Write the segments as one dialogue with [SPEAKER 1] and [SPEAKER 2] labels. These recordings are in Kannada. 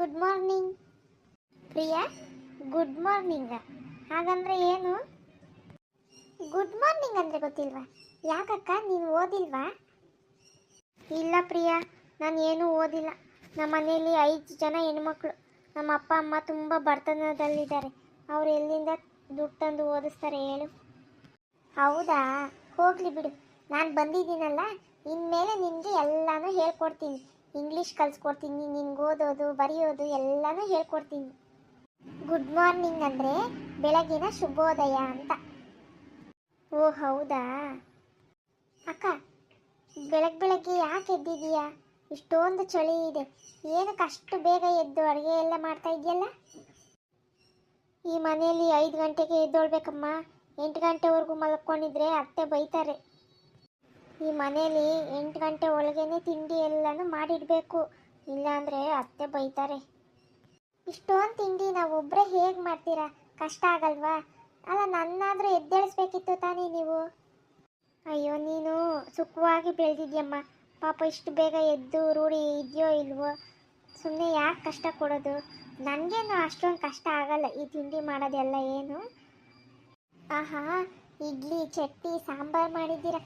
[SPEAKER 1] Good morning. Priya, good morning? ಹಾಗಂದ್ರೆ ಏನು? ಗುಡ್ ಮಾರ್ನಿಂಗ್ ಅಂದರೆ ಗೊತ್ತಿಲ್ವಾ? ಯಾಕಕ್ಕ, ನೀನು ಓದಿಲ್ವಾ? ಇಲ್ಲ ಪ್ರಿಯಾ, ನಾನು ಏನೂ ಓದಿಲ್ಲ. ನಮ್ಮ ಮನೆಯಲ್ಲಿ 5 ಜನ ಹೆಣ್ಮಕ್ಳು. ನಮ್ಮ ಅಪ್ಪ ಅಮ್ಮ ತುಂಬ ಬಡತನದಲ್ಲಿದ್ದಾರೆ. ಅವರು ಎಲ್ಲಿಂದ ದುಡ್ಡು ತಂದು ಓದಿಸ್ತಾರೆ ಹೇಳು? ಹೌದಾ, ಹೋಗಲಿ ಬಿಡು. ನಾನು ಬಂದಿದ್ದೀನಲ್ಲ, ಇನ್ಮೇಲೆ ನಿನಗೆ ಎಲ್ಲನೂ ಹೇಳ್ಕೊಡ್ತೀನಿ. ಇಂಗ್ಲೀಷ್ ಕಲಿಸ್ಕೊಡ್ತೀನಿ, ನಿನ್ಗೆ ಓದೋದು ಬರೆಯೋದು ಎಲ್ಲನೂ ಹೇಳ್ಕೊಡ್ತೀನಿ. ಗುಡ್ ಮಾರ್ನಿಂಗ್ ಅಂದರೆ ಬೆಳಗಿನ ಶುಭೋದಯ ಅಂತ. ಓ ಹೌದಾ ಅಕ್ಕ, ಬೆಳಗ್ಗೆ ಯಾಕೆ ಎದ್ದಿದೀಯಾ? ಇಷ್ಟೊಂದು ಚಳಿ ಇದೆ, ಏನಕ್ಕೆ ಅಷ್ಟು ಬೇಗ ಎದ್ದು ಅಡುಗೆ ಎಲ್ಲ ಮಾಡ್ತಾ ಇದೆಯಲ್ಲ? ಈ ಮನೆಯಲ್ಲಿ 5 ಗಂಟೆಗೆ ಎದ್ದೊಳ್ಬೇಕಮ್ಮ. 8 ಗಂಟೆವರೆಗೂ ಮಲ್ಕೊಂಡಿದ್ರೆ ಅತ್ತೆ ಬೈತಾರೆ. ಈ ಮನೇಲಿ 8 ಗಂಟೆ ಒಳಗೇನೆ ತಿಂಡಿ ಎಲ್ಲನೂ ಮಾಡಿಡಬೇಕು, ಇಲ್ಲಾಂದರೆ ಅತ್ತೆ ಬೈತಾರೆ. ಇಷ್ಟೊಂದು ತಿಂಡಿ ನಾವು ಒಬ್ಬರೇ ಹೇಗೆ ಮಾಡ್ತೀರಾ? ಕಷ್ಟ ಆಗಲ್ವಾ? ಅಲ್ಲ, ನನ್ನಾದರೂ ಎದ್ದೇಳಿಸ್ಬೇಕಿತ್ತು ತಾನೇ ನೀವು? ಅಯ್ಯೋ, ನೀನು ಸುಖವಾಗಿ ಬೆಳೆದಿದ್ಯಮ್ಮ. ಪಾಪ ಇಷ್ಟು ಬೇಗ ಎದ್ದು ರೂಢಿ ಇದೆಯೋ ಇಲ್ವೋ? ಸುಮ್ಮನೆ ಯಾಕೆ ಕಷ್ಟ ಕೊಡೋದು? ನನಗೇನು ಅಷ್ಟೊಂದು ಕಷ್ಟ ಆಗಲ್ಲ ಈ ತಿಂಡಿ ಮಾಡೋದೆಲ್ಲ. ಏನು ಆಹಾ, ಇಡ್ಲಿ ಚಟ್ನಿ ಸಾಂಬಾರು ಮಾಡಿದ್ದೀರ.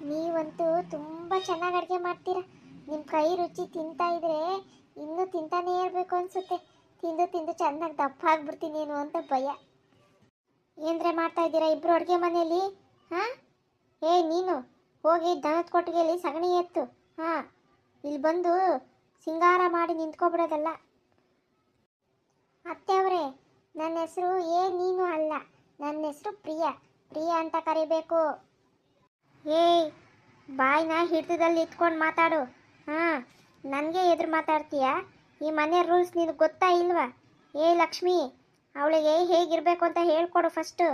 [SPEAKER 1] ನೀವಂತೂ ತುಂಬ ಚೆನ್ನಾಗಿ ಅಡುಗೆ ಮಾಡ್ತೀರ. ನಿಮ್ಮ ಕೈ ರುಚಿ ತಿಂತಾ ಇದ್ರೆ ಇನ್ನೂ ತಿಂತಾನೇ ಇರಬೇಕು ಅನಿಸುತ್ತೆ. ತಿಂದು ತಿಂದು ಚೆನ್ನಾಗಿ ದಪ್ಪ ಆಗಿಬಿಡ್ತೀನೇನು ಅಂತ ಭಯ. ಏನ್ರೆ ಮಾಡ್ತಾ ಇದ್ದೀರಾ ಇಬ್ಬರು ಅಡುಗೆ ಮನೆಯಲ್ಲಿ? ಹಾಂ, ನೀನು ಹೋಗಿ ದನದ ಕೊಟ್ಟಿಗೆಯಲ್ಲಿ ಸಗಣಿ ಎತ್ತು. ಹಾಂ, ಇಲ್ಲಿ ಬಂದು ಸಿಂಗಾರ ಮಾಡಿ ನಿಂತ್ಕೊಬಿಡೋದಲ್ಲ. ಅತ್ತೆ ಅವರೇ, ನನ್ನ ಹೆಸರು ನೀನು ಅಲ್ಲ, ನನ್ನ ಹೆಸರು ಪ್ರಿಯಾ. ಪ್ರಿಯಾ ಅಂತ ಕರಿಬೇಕು. ಬಾಯಿನ ಹಿಡಿತದಲ್ಲಿ ಇಟ್ಕೊಂಡು ಮಾತಾಡು. ಹಾಂ, ನನಗೆ ಎದುರು ಮಾತಾಡ್ತೀಯಾ? ಈ ಮನೆ ರೂಲ್ಸ್ ನಿನಗೆ ಗೊತ್ತಾ ಇಲ್ವಾ? ಲಕ್ಷ್ಮಿ, ಅವಳಿಗೆ ಹೇಗಿರಬೇಕು ಅಂತ ಹೇಳ್ಕೊಡು ಫಸ್ಟು.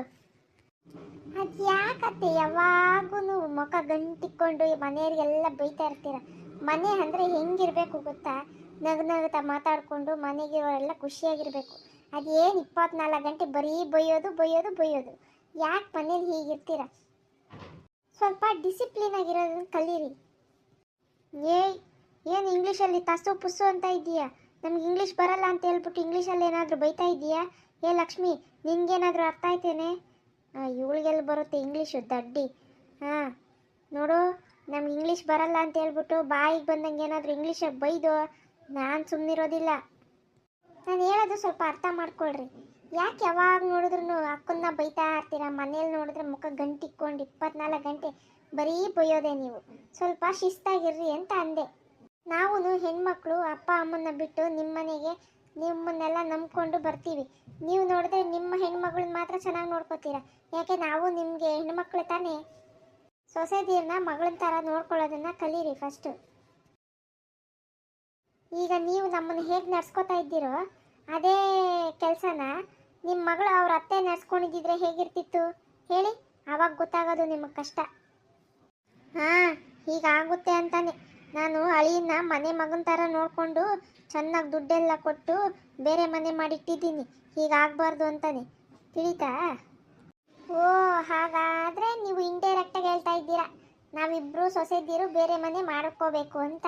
[SPEAKER 1] ಅದು ಯಾಕತ್ತೆ ಯಾವಾಗೂ ಮುಖ ಗಂಟಿಕ್ಕೊಂಡು ಮನೆಯವರಿಗೆಲ್ಲ ಬೈತಾ ಇರ್ತೀರ? ಮನೆ ಅಂದರೆ ಹೆಂಗಿರಬೇಕು ಗೊತ್ತಾ? ನಗುತ್ತಾ ಮಾತಾಡಿಕೊಂಡು ಮನೆಗಿರೋರೆಲ್ಲ ಖುಷಿಯಾಗಿರಬೇಕು. ಅದೇನು 24 ಗಂಟೆ ಬರೀ ಬೈಯೋದು. ಯಾಕೆ ಮನೇಲಿ ಹೀಗಿರ್ತೀರ? ಸ್ವಲ್ಪ ಡಿಸಿಪ್ಲಿನ್ ಆಗಿರೋದನ್ನು ಕಲೀರಿ. ಏನು ಇಂಗ್ಲೀಷಲ್ಲಿ ತಸು ಪುಸ್ಸು ಅಂತ ಇದೆಯಾ? ನಮ್ಗೆ ಇಂಗ್ಲೀಷ್ ಬರಲ್ಲ ಅಂತ ಹೇಳ್ಬಿಟ್ಟು ಇಂಗ್ಲೀಷಲ್ಲಿ ಏನಾದರೂ ಬೈತಾ ಇದೆಯಾ? ಲಕ್ಷ್ಮಿ, ನಿನ್ಗೇನಾದರೂ ಅರ್ಥ ಆಯ್ತೇನೆ? ಇವಳಿಗೆಲ್ಲ ಬರುತ್ತೆ ಇಂಗ್ಲೀಷು, ದಡ್ಡಿ. ಹಾಂ, ನೋಡು, ನಮ್ಗೆ ಇಂಗ್ಲೀಷ್ ಬರಲ್ಲ ಅಂತ ಹೇಳ್ಬಿಟ್ಟು ಬಾಯಿಗೆ ಬಂದಂಗೆ ಏನಾದರೂ ಇಂಗ್ಲೀಷಾಗಿ ಬೈದು ನಾನು ಸುಮ್ಮನಿರೋದಿಲ್ಲ. ನಾನು ಹೇಳೋದು ಸ್ವಲ್ಪ ಅರ್ಥ ಮಾಡ್ಕೊಳ್ರಿ. ಯಾಕೆ ಯಾವಾಗ ನೋಡಿದ್ರು ಅಕ್ಕನ್ನ ಬೈತಾ ಇರ್ತೀರ? ಮನೇಲಿ ನೋಡಿದ್ರೆ ಮುಖ ಗಂಟಿಕ್ಕೊಂಡು 24 ಗಂಟೆ ಬರೀ ಬೈಯೋದೆ ನೀವು. ಸ್ವಲ್ಪ ಶಿಸ್ತಾಗಿರ್ರಿ ಅಂತ ಅಂದೆ. ನಾವು ಹೆಣ್ಮಕ್ಳು ಅಪ್ಪ ಅಮ್ಮನ್ನ ಬಿಟ್ಟು ನಿಮ್ಮ ಮನೆಗೆ ನಿಮ್ಮನ್ನೆಲ್ಲ ನಂಬ್ಕೊಂಡು ಬರ್ತೀವಿ. ನೀವು ನೋಡಿದ್ರೆ ನಿಮ್ಮ ಹೆಣ್ಮಗಳನ್ನ ಮಾತ್ರ ಚೆನ್ನಾಗಿ ನೋಡ್ಕೋತೀರ. ಯಾಕೆ? ನಾವು ನಿಮಗೆ ಹೆಣ್ಮಕ್ಳು ತಾನೇ. ಸೊಸೆದೀರನ್ನ ಮಗಳನ್ನ ಥರ ನೋಡ್ಕೊಳ್ಳೋದನ್ನ ಕಲೀರಿ ಫಸ್ಟು. ಈಗ ನೀವು ನಮ್ಮನ್ನು ಹೇಗೆ ನಡ್ಸ್ಕೊತಾ ಇದ್ದೀರೋ ಅದೇ ಕೆಲಸನ ನಿಮ್ಮ ಮಗಳು ಅವ್ರ ಅತ್ತೆ ನಡ್ಸ್ಕೊಂಡಿದ್ದಿದ್ರೆ ಹೇಗಿರ್ತಿತ್ತು ಹೇಳಿ? ಆವಾಗ ಗೊತ್ತಾಗೋದು ನಿಮಗೆ ಕಷ್ಟ. ಹಾಂ, ಹೀಗಾಗುತ್ತೆ ಅಂತಾನೆ ನಾನು ಅಳಿಯನ್ನ ಮನೆ ಮಗನ ಥರ ನೋಡಿಕೊಂಡು ಚೆನ್ನಾಗಿ ದುಡ್ಡೆಲ್ಲ ಕೊಟ್ಟು ಬೇರೆ ಮನೆ ಮಾಡಿಟ್ಟಿದ್ದೀನಿ. ಹೀಗಾಗಬಾರ್ದು ಅಂತಾನೆ, ತಿಳಿತಾ? ಓ, ಹಾಗಾದರೆ ನೀವು ಇಂಡೈರೆಕ್ಟಾಗಿ ಹೇಳ್ತಾ ಇದ್ದೀರಾ ನಾವಿಬ್ಬರು ಸೊಸೆದಿರು ಬೇರೆ ಮನೆ ಮಾಡ್ಕೋಬೇಕು ಅಂತ.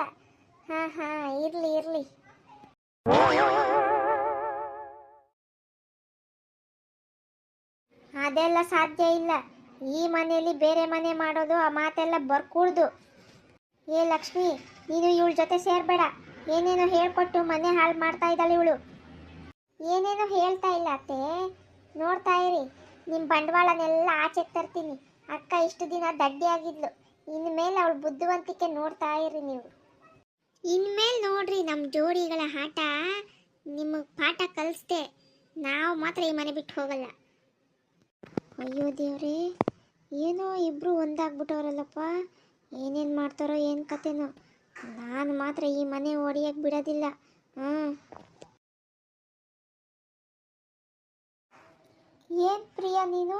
[SPEAKER 1] ಹಾಂ, ಇರಲಿ. ಅದೆಲ್ಲ ಸಾಧ್ಯ ಇಲ್ಲ. ಈ ಮನೆಯಲ್ಲಿ ಬೇರೆ ಮನೆ ಮಾಡೋದು ಆ ಮಾತೆಲ್ಲ ಬರ್ಕೂಡ್ದು. ಲಕ್ಷ್ಮಿ, ನೀನು ಇವಳ ಜೊತೆ ಸೇರಬೇಡ. ಏನೇನೋ ಹೇಳ್ಕೊಟ್ಟು ಮನೆ ಹಾಳು ಮಾಡ್ತಾ ಇದ್ದಾಳೆ ಇವಳು. ಏನೇನೋ ಹೇಳ್ತಾ ಇಲ್ಲ ಅತ್ತೆ, ನೋಡ್ತಾ ಇರಿ. ನಿಮ್ಮ ಬಂಡವಾಳನೆಲ್ಲ ಆಚೆಗೆ ತರ್ತೀನಿ. ಅಕ್ಕ ಇಷ್ಟು ದಿನ ದಡ್ಡಿ ಆಗಿದ್ಲು, ಇನ್ಮೇಲೆ ಅವಳು ಬುದ್ಧಿವಂತಿಕೆ ನೋಡ್ತಾ ಇರಿ ನೀವು. ಇನ್ಮೇಲೆ ನೋಡ್ರಿ ನಮ್ಮ ಜೋಡಿಗಳ ಆಟ. ನಿಮಗೆ ಪಾಠ ಕಲಿಸ್ದೆ, ನಾವು ಮಾತ್ರ ಈ ಮನೆ ಬಿಟ್ಟು ಹೋಗಲ್ಲ. ಅಯ್ಯೋ ದೇವ್ರೇ, ಏನೋ ಇಬ್ಬರು ಒಂದಾಗ್ಬಿಟ್ಟವ್ರಲ್ಲಪ್ಪ. ಏನೇನು ಮಾಡ್ತಾರೋ ಏನು ಕತೆನೋ. ನಾನು ಮಾತ್ರ ಈ ಮನೆ ಒಡೆಯಕ್ಕೆ ಬಿಡೋದಿಲ್ಲ. ಏನು ಪ್ರಿಯಾ ನೀನು?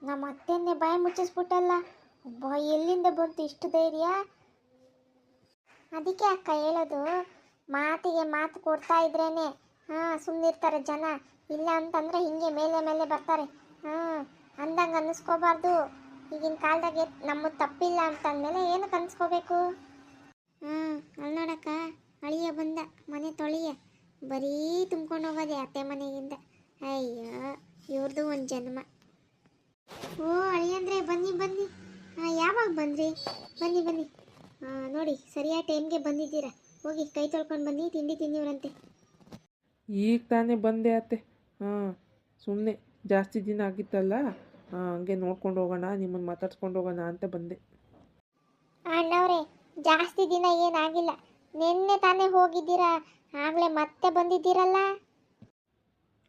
[SPEAKER 1] ನಮ್ಮ ಅತ್ತೆನ್ನೇ ಬಾಯಿ ಮುಚ್ಚಿಸ್ಬಿಟ್ಟಲ್ಲ. ಎಲ್ಲಿಂದ ಬಂತು ಇಷ್ಟು ಧೈರ್ಯ? ಅದಕ್ಕೆ ಅಕ್ಕ ಹೇಳೋದು, ಮಾತಿಗೆ ಮಾತು ಕೊಡ್ತಾ ಇದ್ರೇನೆ ಸುಮ್ಮನಿರ್ತಾರೆ ಜನ. ಇಲ್ಲ ಅಂತಂದರೆ ಹಿಂಗೆ ಮೇಲೆ ಬರ್ತಾರೆ. ಅಂದಂಗೆ ಅನ್ನಿಸ್ಕೋಬಾರ್ದು. ಈಗಿನ ಕಾಲದಾಗೆ ನಮ್ಮ ತಪ್ಪಿಲ್ಲ ಅಂತಂದಮೇಲೆ ಏನಕ್ಕೆ ಅನ್ನಿಸ್ಕೋಬೇಕು? ಅಲ್ಲಿ ನೋಡಕ್ಕ, ಅಳಿಯ ಬಂದ ಮನೆ ತೊಳಿಯ. ಬರೀ ತುಂಬ್ಕೊಂಡು ಹೋಗೋದೆ ಅತ್ತೆ ಮನೆಗಿಂದ. ಅಯ್ಯೋ ಇವ್ರದ್ದು ಒಂದು ಜನ್ಮ. ಓ ಅಳಿಯಂದ್ರೆ ಬನ್ನಿ ಬನ್ನಿ. ಯಾವಾಗ ಬಂದ್ರಿ? ಬನ್ನಿ ಬನ್ನಿ. ನೋಡಿ ಸರಿಯಾದ ಟೈಮ್ಗೆ ಬಂದಿದ್ದೀರಾ. ಹೋಗಿ ಕೈ ತೊಳ್ಕೊಂಡು ಬನ್ನಿ, ತಿಂಡಿ ತಿಂದಿವ್ರಂತೆ.
[SPEAKER 2] ಈಗ ತಾನೇ ಬಂದೆ ಅತ್ತೆ. ಸುಮ್ಮನೆ ಜಾಸ್ತಿ ದಿನ ಆಗಿತ್ತಲ್ಲ, ಹಂಗೆ ನೋಡ್ಕೊಂಡು ಹೋಗೋಣ, ನಿಮ್ಮನ್ನು ಮಾತಾಡ್ಸ್ಕೊಂಡು ಹೋಗೋಣ ಅಂತ ಬಂದೆ.
[SPEAKER 1] ಅಣ್ಣವ್ರೆ ಜಾಸ್ತಿ ದಿನ ಏನಾಗಿಲ್ಲ, ನಿನ್ನೆ ತಾನೇ ಹೋಗಿದ್ದೀರಾ, ಆಗಲೇ ಮತ್ತೆ ಬಂದಿದ್ದೀರಲ್ಲ.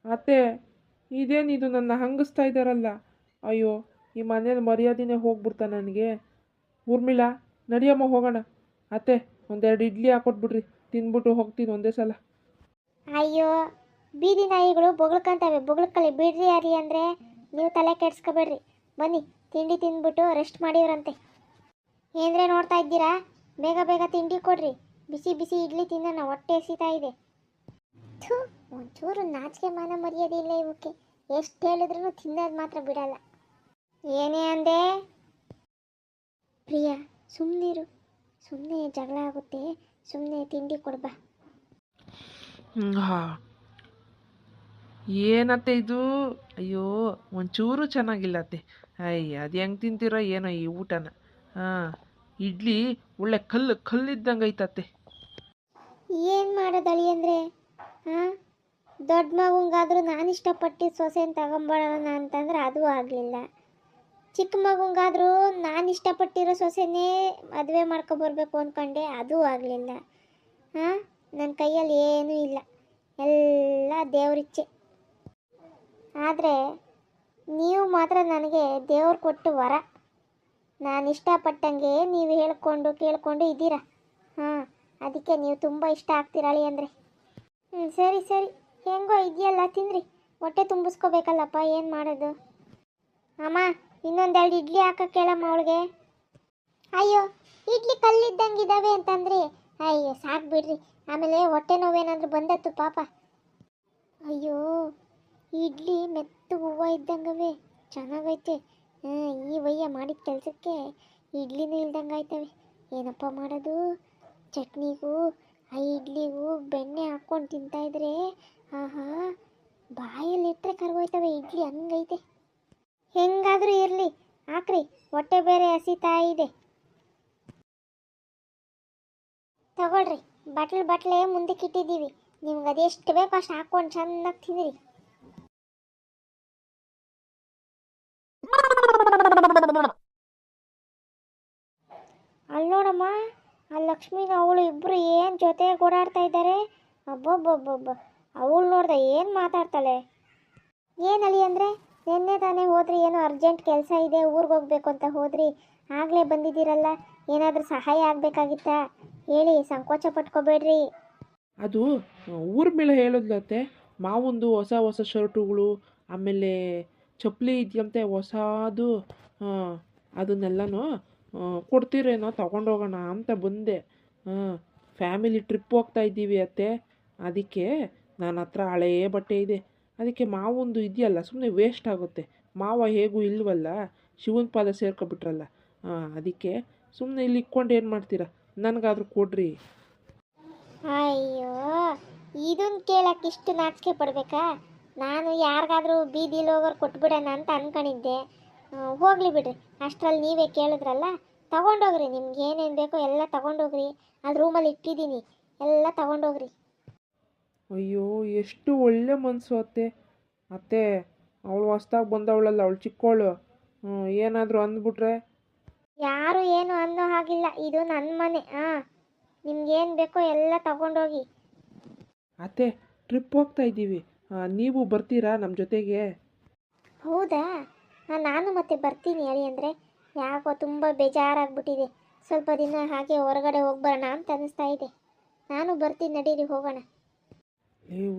[SPEAKER 2] ಅತ್ತೆ ಇದೇನಿದು ನನ್ನ ಹಂಗಿಸ್ತಾ ಇದ್ದಾರಲ್ಲ. ಅಯ್ಯೋ ಈ ಮನೇಲಿ ಮರ್ಯಾದೆನೇ ಹೋಗ್ಬಿಡ್ತಾ ನನಗೆ. ಊರ್ಮಿಳಾ ನಡಿಯಮ್ಮ ಹೋಗೋಣ. ಅತ್ತೆ ಒಂದೆರಡು ಇಡ್ಲಿ ಹಾಕೊಟ್ಬಿಡ್ರಿ, ತಿಂದ್ಬಿಟ್ಟು ಹೋಗ್ತೀನಿ ಒಂದೇ ಸಲ.
[SPEAKER 1] ಅಯ್ಯೋ ಬೀದಿ ನಾಯಿಗಳು ಬೊಗಳ್ಕೊಂತವೆ, ಬೊಗಳ್ಕೊಳ್ಳಿ ಬಿಡ್ರಿ ಅರಿ ಅಂದರೆ ನೀವು ತಲೆ ಕೆಡ್ಸ್ಕೊಬೇಡ್ರಿ. ಬನ್ನಿ ತಿಂಡಿ ತಿಂದ್ಬಿಟ್ಟು ರೆಸ್ಟ್ ಮಾಡಿವ್ರಂತೆ. ಏನ್ರೆ ನೋಡ್ತಾ ಇದ್ದೀರಾ, ಬೇಗ ಬೇಗ ತಿಂಡಿ ಕೊಡ್ರಿ, ಬಿಸಿ ಬಿಸಿ ಇಡ್ಲಿ ತಿನ್ನೋಣ, ಹೊಟ್ಟೆ ಎಸಿತಾ ಇದೆ. ಥೂ ಒಂಚೂರು ನಾಚಿಕೆ ಮಾನ ಮರ್ಯಾದೆ ಇಲ್ಲ ಇವಕ್ಕೆ, ಎಷ್ಟು ಹೇಳಿದ್ರು ತಿನ್ನೋದು ಮಾತ್ರ ಬಿಡಲ್ಲ. ಏನೇ ಅಂದೆ? ಪ್ರಿಯಾ ಸುಮ್ಮನಿರು, ಸುಮ್ಮನೆ ಜಗಳ ಆಗುತ್ತೆ, ಸುಮ್ಮನೆ ತಿಂಡಿ ಕೊಡ್ಬಾ.
[SPEAKER 2] ಹಾಂ ಏನತ್ತೆ ಇದು? ಅಯ್ಯೋ ಒಂಚೂರು ಚೆನ್ನಾಗಿಲ್ಲ ಅತ್ತೆ. ಅಯ್ಯ ಅದು ಹೆಂಗೆ ತಿಂತೀರೋ ಏನೋ ಈ ಊಟನ. ಇಡ್ಲಿ ಒಳ್ಳೆ ಕಲ್ಲಿದ್ದಂಗೆ ಐತತ್ತೆ.
[SPEAKER 1] ಏನು ಮಾಡೋದಳಿ ಅಂದರೆ ದೊಡ್ಡ ಮಗುಂಗಾದರೂ ನಾನು ಇಷ್ಟಪಟ್ಟು ಸೊಸೆನ ತಗೊಂಬೋಣ ಅಂತಂದ್ರೆ ಅದು ಆಗಲಿಲ್ಲ. ಚಿಕ್ಕ ಮಗುಂಗಾದರೂ ನಾನು ಇಷ್ಟಪಟ್ಟಿರೋ ಸೊಸೆನೇ ಮದುವೆ ಮಾಡ್ಕೊಬರ್ಬೇಕು ಅಂದ್ಕೊಂಡೆ, ಅದು ಆಗಲಿಲ್ಲ. ನನ್ನ ಕೈಯಲ್ಲಿ ಏನೂ ಇಲ್ಲ, ಎಲ್ಲ ದೇವರಿಚ್ಛೆ. ಆದರೆ ನೀವು ಮಾತ್ರ ನನಗೆ ದೇವ್ರು ಕೊಟ್ಟು ವರ. ನಾನು ಇಷ್ಟಪಟ್ಟಂಗೆ ನೀವು ಕೇಳಿಕೊಂಡು ಇದ್ದೀರಾ. ಅದಕ್ಕೆ ನೀವು ತುಂಬ ಇಷ್ಟ ಆಗ್ತೀರಾಳಿ ಅಂದರೆ. ಸರಿ ಸರಿ, ಹೆಂಗೋ ಇದೆಯಲ್ಲ ತಿನ್ನಿರಿ, ಹೊಟ್ಟೆ ತುಂಬಿಸ್ಕೋಬೇಕಲ್ಲಪ್ಪ, ಏನು ಮಾಡೋದು. ಅಮ್ಮ ಇನ್ನೊಂದೆರಡು ಇಡ್ಲಿ ಹಾಕಕ್ಕೆ ಕೇಳಮ್ಮ ಅವಳಿಗೆ. ಅಯ್ಯೋ ಇಡ್ಲಿ ಕಲ್ಲಿದ್ದಂಗೆ ಇದ್ದಾವೆ ಅಂತಂದ್ರಿ, ಅಯ್ಯೋ ಸಾಕು ಬಿಡ್ರಿ, ಆಮೇಲೆ ಹೊಟ್ಟೆ ನೋವೇನಾದರೂ ಬಂದತ್ತು ಪಾಪ. ಅಯ್ಯೋ ಇಡ್ಲಿ ಮೆತ್ತು ಹೂವು ಇದ್ದಂಗವೆ, ಚೆನ್ನಾಗೈತೆ. ಈ ವಯ್ಯ ಮಾಡಿದ ಕೆಲಸಕ್ಕೆ ಇಡ್ಲಿನೂ ಇಲ್ದಂಗೆ ಆಯ್ತವೆ. ಏನಪ್ಪ ಮಾಡೋದು? ಚಟ್ನಿಗೂ ಆ ಇಡ್ಲಿಗೂ ಬೆಣ್ಣೆ ಹಾಕ್ಕೊಂಡು ತಿಂತಾಯಿದ್ರೆ ಆಹಾ ಬಾಯಲ್ಲಿಟ್ಟರೆ ಕರ್ಗೋಯ್ತವೆ ಇಡ್ಲಿ, ಹಂಗೈತೆ. ಹೆಂಗಾದರೂ ಇರಲಿ ಹಾಕ್ರಿ, ಹೊಟ್ಟೆ ಬೇರೆ ಹಸಿತಾ ಇದೆ. ತಗೊಳ್ರಿ, ಬಟ್ಲೆ ಮುಂದಕ್ಕೆ ಇಟ್ಟಿದ್ದೀವಿ, ನಿಮ್ಗೆ ಅದೆಷ್ಟು ಬೇಕೋ ಅಷ್ಟು ಹಾಕ್ಕೊಂಡು ಚೆನ್ನಾಗಿ ತಿನ್ನಿರಿ. ಅಲ್ಲಿ ನೋಡಮ್ಮ, ಆ ಲಕ್ಷ್ಮಿನ ಅವಳು ಇಬ್ಬರು ಏನು ಜೊತೆಗೆ ಓಡಾಡ್ತಾ ಇದ್ದಾರೆ. ಅಬ್ಬಬ್ಬಬ್ಬಬ್ಬ, ಅವಳು ನೋಡ್ದೆ ಏನು ಮಾತಾಡ್ತಾಳೆ. ಏನಲಿ ಅಂದರೆ ನಿನ್ನೆ ತಾನೇ ಹೋದ್ರಿ, ಏನೋ ಅರ್ಜೆಂಟ್ ಕೆಲಸ ಇದೆ ಊರಿಗೆ ಹೋಗ್ಬೇಕು ಅಂತ ಹೋದ್ರಿ, ಆಗಲೇ ಬಂದಿದ್ದೀರಲ್ಲ, ಏನಾದರೂ ಸಹಾಯ ಆಗಬೇಕಾಗಿತ್ತಾ ಹೇಳಿ, ಸಂಕೋಚ ಪಟ್ಕೋಬೇಡ್ರಿ.
[SPEAKER 2] ಅದು ಊರ್ಮಿಳ ಹೇಳಿದ್ಲತ್ತೆ, ಮಾವೊಂದು ಹೊಸ ಹೊಸ ಶರ್ಟುಗಳು, ಆಮೇಲೆ ಚಪ್ಪಲಿ ಇದೆಯಂತೆ ಹೊಸದು, ಅದನ್ನೆಲ್ಲನೂ ಕೊಡ್ತೀರೇನೋ ತಗೊಂಡೋಗೋಣ ಅಂತ ಬಂದೆ. ಫ್ಯಾಮಿಲಿ ಟ್ರಿಪ್ ಹೋಗ್ತಾ ಇದ್ದೀವಿ ಅತ್ತೆ, ಅದಕ್ಕೆ ನನ್ನ ಹತ್ರ ಹಳೆಯ ಬಟ್ಟೆ ಇದೆ, ಅದಕ್ಕೆ ಮಾವೊಂದು ಇದೆಯಲ್ಲ ಸುಮ್ಮನೆ ವೇಸ್ಟ್ ಆಗುತ್ತೆ. ಮಾವ ಹೇಗೂ ಇಲ್ವಲ್ಲ, ಶಿವನ ಪಾದ ಸೇರ್ಕೊಬಿಟ್ರಲ್ಲ, ಅದಕ್ಕೆ ಸುಮ್ಮನೆ ಇಲ್ಲಿ ಇಕ್ಕೊಂಡು ಏನು ಮಾಡ್ತೀರಾ, ನನಗಾದ್ರೂ ಕೊಡ್ರಿ.
[SPEAKER 1] ಅಯ್ಯೋ ಇದನ್ನು ಕೇಳಕ್ಕೆ ಇಷ್ಟು ನಾಚಿಕೆ ಪಡಬೇಕಾ? ನಾನು ಯಾರಿಗಾದ್ರೂ ಬೀದಿಲಿ ಹೋಗೋರು ಕೊಟ್ಬಿಡೋಣ ಅಂತ ಅಂದ್ಕೊಂಡಿದ್ದೆ. ಹೋಗಲಿ ಬಿಡ್ರಿ, ಅಷ್ಟರಲ್ಲಿ ನೀವೇ ಕೇಳಿದ್ರಲ್ಲ, ತಗೊಂಡೋಗ್ರಿ, ನಿಮ್ಗೆ ಏನೇನು ಬೇಕೋ ಎಲ್ಲ ತಗೊಂಡೋಗ್ರಿ, ಅಲ್ಲಿ ರೂಮಲ್ಲಿ ಇಟ್ಟಿದ್ದೀನಿ, ಎಲ್ಲ ತಗೊಂಡೋಗ್ರಿ.
[SPEAKER 2] ಅಯ್ಯೋ ಎಷ್ಟು ಒಳ್ಳೆ ಮನಸ್ಸು ಅತ್ತೆ. ಅತ್ತೆ ಅವಳು ಹೊಸ್ದಾಗಿ ಬಂದವಳಲ್ಲ, ಅವಳು ಚಿಕ್ಕವಳು, ಏನಾದರೂ ಅಂದ್ಬಿಟ್ರೆ?
[SPEAKER 1] ಯಾರು ಏನು ಅನ್ನೋ ಹಾಗಿಲ್ಲ, ಇದು ನನ್ನ ಮನೆ. ನಿಮ್ಗೇನು ಬೇಕೋ ಎಲ್ಲ ತಗೊಂಡೋಗಿ.
[SPEAKER 2] ಅತ್ತೆ ಟ್ರಿಪ್ ಹೋಗ್ತಾ ಇದ್ದೀವಿ, ನೀವು ಬರ್ತೀರಾ ನಮ್ಮ ಜೊತೆಗೆ?
[SPEAKER 1] ಹೌದಾ? ನಾನು ಮತ್ತೆ ಬರ್ತೀನಿ ಹೇಳಿ ಅಂದರೆ, ಯಾಕೋ ತುಂಬ ಬೇಜಾರಾಗ್ಬಿಟ್ಟಿದೆ, ಸ್ವಲ್ಪ ದಿನ ಹಾಗೆ ಹೊರಗಡೆ ಹೋಗ್ಬರೋಣ ಅಂತ ಅನ್ನಿಸ್ತಾ ಇದೆ. ನಾನು ಬರ್ತೀನಿ, ನಡೀರಿ ಹೋಗೋಣ.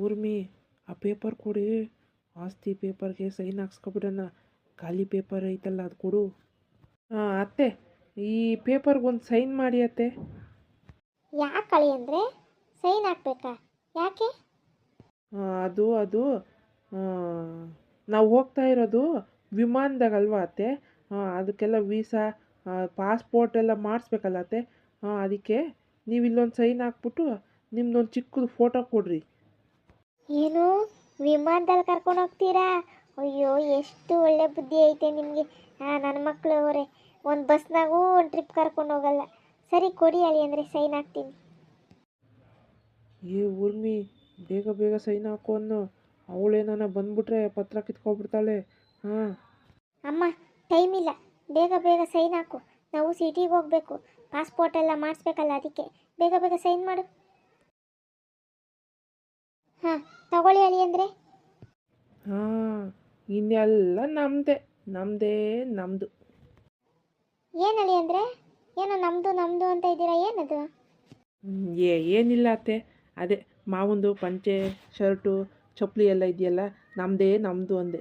[SPEAKER 2] ಊರ್ಮಿ ಆ ಪೇಪರ್ ಕೊಡಿ, ಆಸ್ತಿ ಪೇಪರ್ಗೆ ಸೈನ್ ಹಾಕ್ಸ್ಕೊಬಿಡೋಣ, ಖಾಲಿ ಪೇಪರ್ ಐತಲ್ಲ ಅದು ಕೊಡು. ಅತ್ತೆ ಈ ಪೇಪರ್ಗೊಂದು ಸೈನ್ ಮಾಡಿ ಅತ್ತೆ.
[SPEAKER 1] ಯಾಕೆ ಕಳಿ ಅಂದರೆ ಸೈನ್ ಹಾಕ್ಬೇಕಾ? ಯಾಕೆ?
[SPEAKER 2] ಅದು ನಾವು ಹೋಗ್ತಾ ಇರೋದು ವಿಮಾನದಾಗಲ್ವಾ ಅತ್ತೆ, ಅದಕ್ಕೆಲ್ಲ ವೀಸಾ ಪಾಸ್ಪೋರ್ಟ್ ಎಲ್ಲ ಮಾಡಿಸ್ಬೇಕಲ್ಲ ಅತ್ತೆ, ಅದಕ್ಕೆ ನೀವು ಇಲ್ಲೊಂದು ಸೈನ್ ಹಾಕ್ಬಿಟ್ಟು ನಿಮ್ಮದೊಂದು ಚಿಕ್ಕದು ಫೋಟೋ ಕೊಡ್ರಿ,
[SPEAKER 1] ಏನು ವಿಮಾನದಲ್ಲಿ ಕರ್ಕೊಂಡು ಹೋಗ್ತೀರಾ? ಅಯ್ಯೋ ಎಷ್ಟು ಒಳ್ಳೆ ಬುದ್ಧಿ ಐತೆ ನಿಮಗೆ. ನನ್ನ ಮಕ್ಕಳು ಅವರೇ ಒಂದು ಬಸ್ನಾಗೂ ಒಂದು ಟ್ರಿಪ್ ಕರ್ಕೊಂಡು ಹೋಗಲ್ಲ. ಸರಿ ಕೊಡಿ ಅಳಿ ಅಂದರೆ ಸೈನ್ ಹಾಕ್ತೀನಿ.
[SPEAKER 2] ಏ ಊರ್ಮಿ, ಬೇಗ ಬೇಗ ಸೈನ್ ಹಾಕು ಅನ್ನು. ಅವಳೇನಾನ ಬಂದ್ಬಿಟ್ರೆ ಪತ್ರ ಕಿತ್ಕೊಬಿಡ್ತಾಳೆ. ಹಾಂ.
[SPEAKER 1] ಅಮ್ಮ ಟೈಮ್ ಇಲ್ಲ, ಬೇಗ ಬೇಗ ಸೈನ್ ಹಾಕು. ನಾವು ಸಿಟಿಗೆ ಹೋಗಬೇಕು, ಪಾಸ್ಪೋರ್ಟ್ ಎಲ್ಲ ಮಾಡಿಸ್ಬೇಕಲ್ಲ, ಅದಕ್ಕೆ ಬೇಗ ಬೇಗ ಸೈನ್ ಮಾಡು. ಹಾಂ ತಗೊಳ್ಳಿ ಅಳಿ ಅಂದರೆ.
[SPEAKER 2] ಹಾಂ, ಇನ್ನೆಲ್ಲ ನಮ್ಮದೇ ನಮ್ಮದೇ ನಮ್ಮದು.
[SPEAKER 1] ಏನು ಅಳಿ ಅಂದರೆ? ಏನೋ ನಮ್ಮದು ನಮ್ಮದು ಅಂತ ಇದ್ದೀರಾ, ಏನದು?
[SPEAKER 2] ಏನಿಲ್ಲ ಅತ್ತೆ, ಅದೇ ಮಾವಂದು ಪಂಚೆ ಶರ್ಟು ಚಪ್ಪಲಿ ಎಲ್ಲ ಇದೆಯಲ್ಲ, ನಮ್ಮದೇ ನಮ್ಮದು ಅಂದೆ.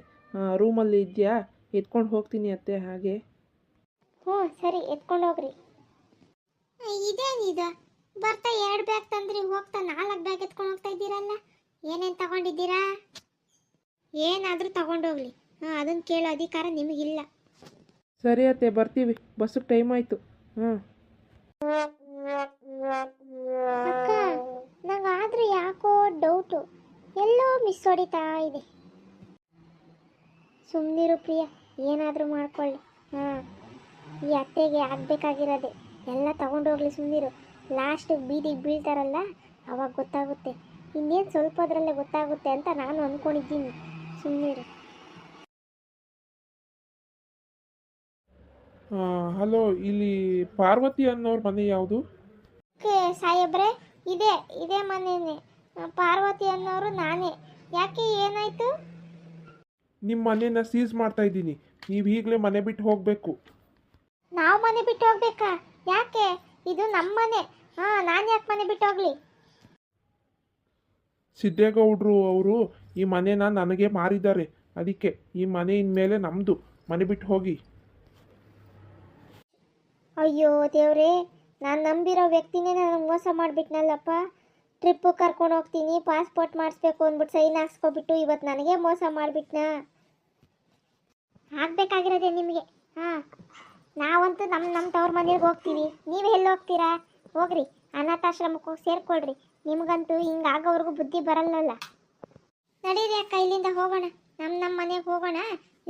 [SPEAKER 2] ರೂಮಲ್ಲಿ ಇದೆಯಾ, ಎತ್ಕೊಂಡು ಹೋಗ್ತೀನಿ ಅತ್ತೆ ಹಾಗೆ.
[SPEAKER 1] ಹ್ಞೂ ಸರಿ ಎತ್ಕೊಂಡು ಹೋಗ್ರಿ. ಇದೇನಿದು ಬರ್ತಾ 2 ಬ್ಯಾಗ್ ತಂದ್ರಿ, ಹೋಗ್ತಾ 4 ಬ್ಯಾಗ್ ಎತ್ಕೊಂಡು ಹೋಗ್ತಾ ಇದ್ದೀರಲ್ಲ, ಏನೇನು ತಗೊಂಡಿದ್ದೀರಾ? ಏನಾದರೂ ತಗೊಂಡೋಗ್ಲಿ, ಅದನ್ನು ಕೇಳೋ ಅಧಿಕಾರ ನಿಮಗಿಲ್ಲ.
[SPEAKER 2] ಸರಿ ಅತ್ತೆ, ಬರ್ತೀವಿ, ಬಸ್ಸಿಗೆ ಟೈಮ್ ಆಯಿತು. ಹಾಂ.
[SPEAKER 1] ಅಕ್ಕ ನಂಗಾದ್ರೂ ಯಾಕೋ ಡೌಟು, ಎಲ್ಲೋ ಮಿಸ್ ಹೊಡಿತಾ ಇದೆ. ಸುಮ್ಮನಿರು ಪ್ರಿಯ, ಏನಾದರೂ ಮಾಡ್ಕೊಳ್ಳಿ. ಈ ಅತ್ತೆಗೆ ಆಗಬೇಕಾಗಿರೋದೆ ಎಲ್ಲ ತಗೊಂಡೋಗ್ಲಿ, ಸುಮ್ಮನಿರು. ಲಾಸ್ಟ್ ಬೀದಿಗೆ ಬೀಳ್ತಾರಲ್ಲ ಅವಾಗ ಗೊತ್ತಾಗುತ್ತೆ. ಇನ್ನೇನು ಸ್ವಲ್ಪ ಅದರಲ್ಲೇ ಗೊತ್ತಾಗುತ್ತೆ ಅಂತ ನಾನು ಅಂದ್ಕೊಂಡಿದ್ದೀನಿ. ಸುಮ್ಮನಿರು.
[SPEAKER 2] ಹಲೋ, ಇಲ್ಲಿ ಪಾರ್ವತಿ ಅನ್ನೋರ ಮನೆ ಯಾವುದು?
[SPEAKER 1] ಸಾಹೇಬ್ರೆ, ಇದೇ ಮನೇನೆ. ಪಾರ್ವತಿ ಅನ್ನೋರು ನಾನೇ. ಯಾಕೆ, ಏನಾಯ್ತು?
[SPEAKER 2] ನಿಮ್ಮ ಮನೇನ ಸೀಸ್ ಮಾಡ್ತಾ ಇದ್ದೀನಿ, ನೀವು ಈಗಲೇ ಮನೆ ಬಿಟ್ಟು ಹೋಗಬೇಕು.
[SPEAKER 1] ನಾವು ಮನೆ ಬಿಟ್ಟು ಹೋಗ್ಬೇಕಾ? ಯಾಕೆ? ಇದು ನಮ್ಮ ಮನೆ. ನಾನು ಯಾಕೆ ಮನೆ ಬಿಟ್ಟು ಹೋಗ್ಲಿ?
[SPEAKER 2] ಸಿದ್ದೇಗೌಡರು ಅವರು ಈ ಮನೇನ ನನಗೆ ಮಾರಿದ್ದಾರೆ, ಅದಕ್ಕೆ ಈ ಮನೆ ಇನ್ಮೇಲೆ ನಮ್ಮದು. ಮನೆ ಬಿಟ್ಟು ಹೋಗಿ.
[SPEAKER 1] ಅಯ್ಯೋ ದೇವ್ರೇ, ನಾನು ನಂಬಿರೋ ವ್ಯಕ್ತಿನೇ ನನಗೆ ಮೋಸ ಮಾಡಿಬಿಟ್ನಲ್ಲಪ್ಪ. ಟ್ರಿಪ್ಪು ಕರ್ಕೊಂಡು ಹೋಗ್ತೀನಿ, ಪಾಸ್ಪೋರ್ಟ್ ಮಾಡಿಸ್ಬೇಕು ಅಂದ್ಬಿಟ್ಟು ಸೈನ್ ಹಾಕ್ಸ್ಕೊಬಿಟ್ಟು ಇವತ್ತು ನನಗೆ ಮೋಸ ಮಾಡಿಬಿಟ್ನಾ? ಆಗಬೇಕಾಗಿರೋದೆ ನಿಮಗೆ. ನಾವಂತೂ ನಮ್ಮ ತವ್ರ ಮನೆಗೆ ಹೋಗ್ತೀವಿ, ನೀವು ಎಲ್ಲಿ ಹೋಗ್ತೀರಾ? ಹೋಗ್ರಿ, ಅನಾಥಾಶ್ರಮಕ್ಕೆ ಹೋಗಿ ಸೇರ್ಕೊಳ್ರಿ. ನಿಮಗಂತೂ ಹಿಂಗಾಗೋವರೆಗೂ ಬುದ್ಧಿ ಬರಲ್ಲಲ್ಲ. ನಡೀರಿ ಅಕ್ಕ, ಇಲ್ಲಿಂದ ಹೋಗೋಣ, ನಮ್ಮ ಮನೆಗೆ ಹೋಗೋಣ.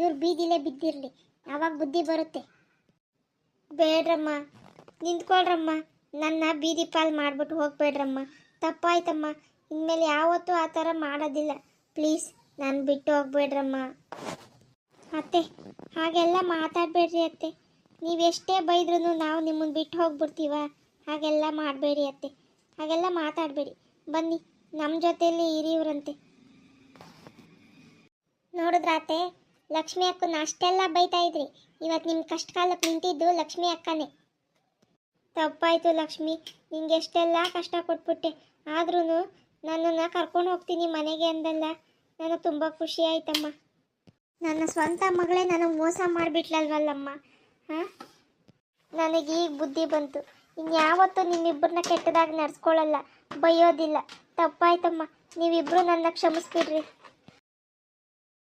[SPEAKER 1] ಇವ್ರು ಬೀದಿಲೇ ಬಿದ್ದಿರಲಿ, ಆವಾಗ ಬುದ್ಧಿ ಬರುತ್ತೆ. ಬೇಡ್ರಮ್ಮ, ನಿಂತ್ಕೊಳ್ರಮ್ಮ, ನನ್ನ ಬೀದಿ ಪಾಲ್ ಮಾಡಿಬಿಟ್ಟು ಹೋಗ್ಬೇಡ್ರಮ್ಮ. ತಪ್ಪಾಯ್ತಮ್ಮ, ಇನ್ಮೇಲೆ ಯಾವತ್ತೂ ಆ ಥರ ಮಾಡೋದಿಲ್ಲ. ಪ್ಲೀಸ್ ನಾನು ಬಿಟ್ಟು ಹೋಗ್ಬೇಡ್ರಮ್ಮ. ಅತ್ತೆ ಹಾಗೆಲ್ಲ ಮಾತಾಡಬೇಡ್ರಿ ಅತ್ತೆ. ನೀವೆಷ್ಟೇ ಬೈದ್ರೂ ನಾವು ನಿಮ್ಮನ್ನು ಬಿಟ್ಟು ಹೋಗ್ಬಿಡ್ತೀವ? ಹಾಗೆಲ್ಲ ಮಾಡಬೇಡಿ ಅತ್ತೆ, ಹಾಗೆಲ್ಲ ಮಾತಾಡಬೇಡಿ. ಬನ್ನಿ, ನಮ್ಮ ಜೊತೆಯಲ್ಲಿ ಇರಿವ್ರಂತೆ. ನೋಡಿದ್ರಾತೆ, ಲಕ್ಷ್ಮಿ ಅಕ್ಕನ ಅಷ್ಟೆಲ್ಲ ಬೈತಾ ಇದ್ರಿ, ಇವತ್ತು ನಿಮ್ಮ ಕಷ್ಟ ಕಾಲಕ್ಕೆ ನಿಂತಿದ್ದು ಲಕ್ಷ್ಮಿ ಅಕ್ಕನೇ. ತಪ್ಪಾಯಿತು ಲಕ್ಷ್ಮಿ, ನಿಂಗೆ ಎಷ್ಟೆಲ್ಲ ಕಷ್ಟ ಕೊಟ್ಬಿಟ್ಟೆ, ಆದ್ರೂ ನನ್ನನ್ನು ಕರ್ಕೊಂಡು ಹೋಗ್ತೀನಿ ಮನೆಗೆ ಅಂದಲ್ಲ, ನನಗೆ ತುಂಬ ಖುಷಿ ಆಯ್ತಮ್ಮ. ನನ್ನ ಸ್ವಂತ ಮಗಳೇ ನನಗೆ ಮೋಸ ಮಾಡಿಬಿಟ್ಲಲ್ವಲ್ಲಮ್ಮ. ನನಗೀಗ ಬುದ್ಧಿ ಬಂತು, ಇನ್ಯಾವತ್ತೂ ನಿಮ್ಮಿಬ್ಬರನ್ನ ಕೆಟ್ಟದಾಗಿ ನಡ್ಸ್ಕೊಳ್ಳಲ್ಲ, ಬೈಯೋದಿಲ್ಲ. ತಪ್ಪಾಯ್ತಮ್ಮ, ನೀವಿಬ್ಬರು ನನ್ನ ಕ್ಷಮಿಸ್ಬಿಡ್ರಿ.